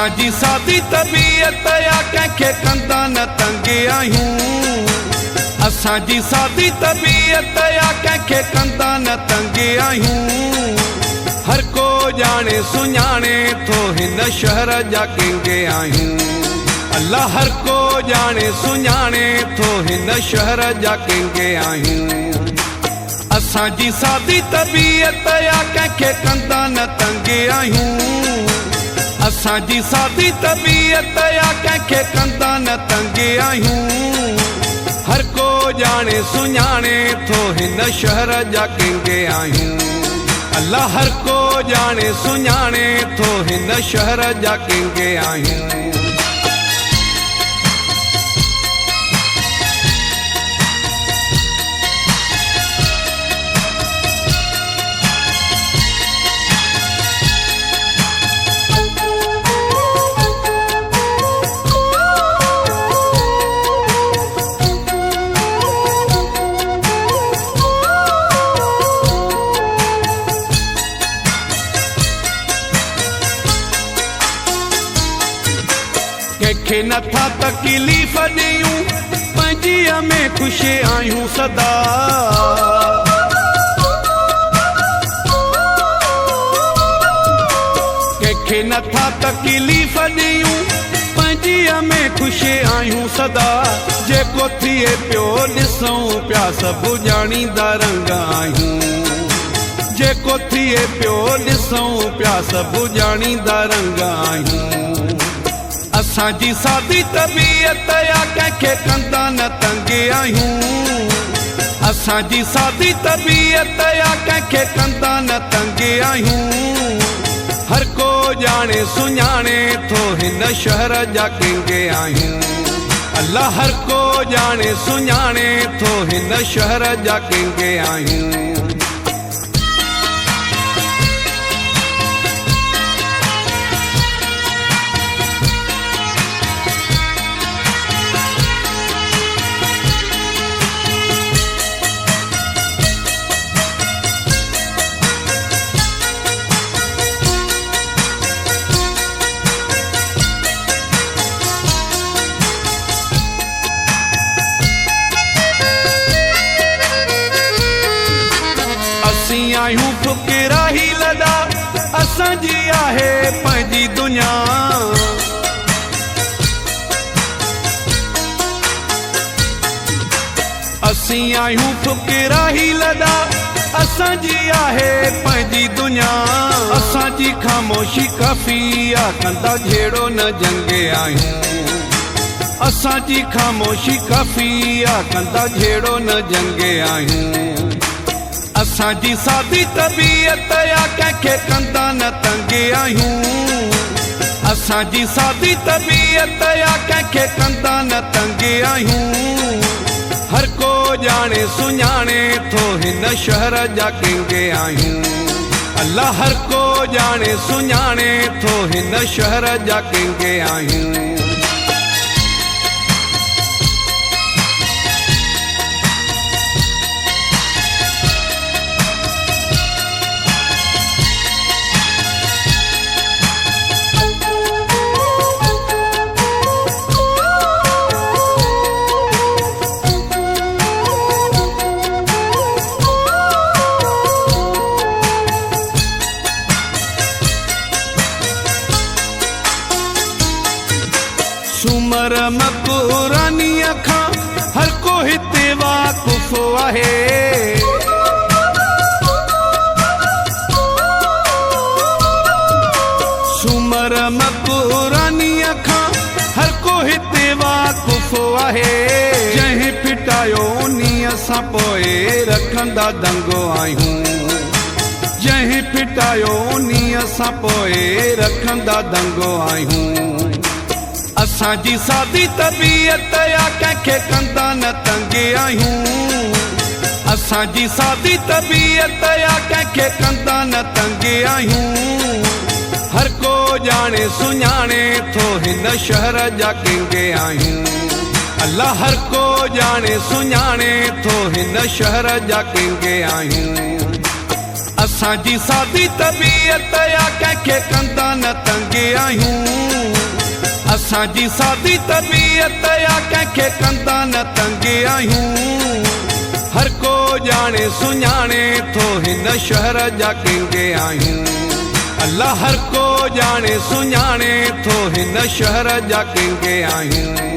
असांजी सादी तबीयत या कंहिंखे कंदा न तंग आहियूं। असांजी सादी तबीयत या कंहिंखे कंदा न तंग आहियूं। हर को ॼाणे सुञाणे थो हिन शहर जा किंग आहियूं। अल्लाह हर को ॼाणे सुञाणे थो हिन शहर जा किंग आहियूं। असांजी सादी तबीयत या कंहिंखे कंदा न तंग आहियूं। असांजी सादी तबीयत या कंहिंखे कंदा न तंग आहियूं। हर को ॼाणे सुञाणे थो हिन शहर जा किंग आहियूं। अल्लाह हर को ॼाणे सुञाणे थो हिन शहर जा किंग आहियूं। कंहिंखे नथा तकलीफ़ ॾियूं, पंहिंजीअ में ख़ुशि आहियूं सदा। कंहिंखे नथा तकलीफ़ ॾियूं, पंहिंजीअ में ख़ुशि आहियूं सदा। जेको थिए पियो ॾिसूं पिया सभु ॼाणींदा रंग आहियूं। जेको थिए पियो ॾिसूं पिया सभु ॼाणींदा रंग आहियूं। असांजी सादी तबीयत या कंहिंखे कंदा न तंग आहियूं। असांजी सादी तबीयत या कंहिंखे कंदा न तंग आहियूं। हर को ॼाणे सुञाणे थो हिन शहर जा किंग आहियूं। अल्लाह हर को ॼाणे सुञाणे थो हिन शहर जा किंग आहियूं। आहियूं फ़ुक़रा ही लदा, असांजी आहे पंहिंजी दुनिया। असीं आहियूं फ़ुक़रा ही लदा, असांजी आहे पंहिंजी दुनिया। असांजी ख़ामोशी काफ़ी आहे, कंदा जहिड़ो न जंग आहियूं। असांजी ख़ामोशी काफ़ी आहे, कंदा जहिड़ो न जंग आहियूं। असांजी सादी तबीयत या कंहिंखे कंदा न तंग आहियूं। असांजी सादी तबीयत या कंहिंखे कंदा न तंग आहियूं। हर को ॼाणे सुञाणे थो हिन शहर जा किंग आहियूं। अल्लाह हर को ॼाणे सुञाणे थो हिन शहर जा किंग आहियूं। सुमर मक़ुरानीअ खां हर को हिते वाक़ुफ़ आहे। सुमर मक़ुरानीअ खां हर को हिते वाक़ुफ़ आहे। जंहिं फिटायो उन्हीअ सां पोइ रखंदा दंगो आहियूं। जंहिं फिटायो उन्हीअ सां पोइ रखंदा दंगो आहियूं। असांजी सादी तबीयत या कंहिंखे कंदा न तंग आहियूं। असांजी सादी तबीयत या कंहिंखे कंदा न तंग आहियूं। हर को ॼाणे सुञाणे थो हिन शहर जा किंग आहियूं। अल्लाह हर को ॼाणे सुञाणे थो हिन शहर जा किंग आहियूं। असां जी सादी तबीयत या कंहिंखे कंदा न तंग आहियूं असां जी सादी तबीयत या कंहिंखे कंदा न तंग आहियूं हर को ॼाणे सुञाणे थो हिन शहर जा किंग आहियूं अल्लाह हर को ॼाणे सुञाणे थो हिन शहर जा किंग आहियूं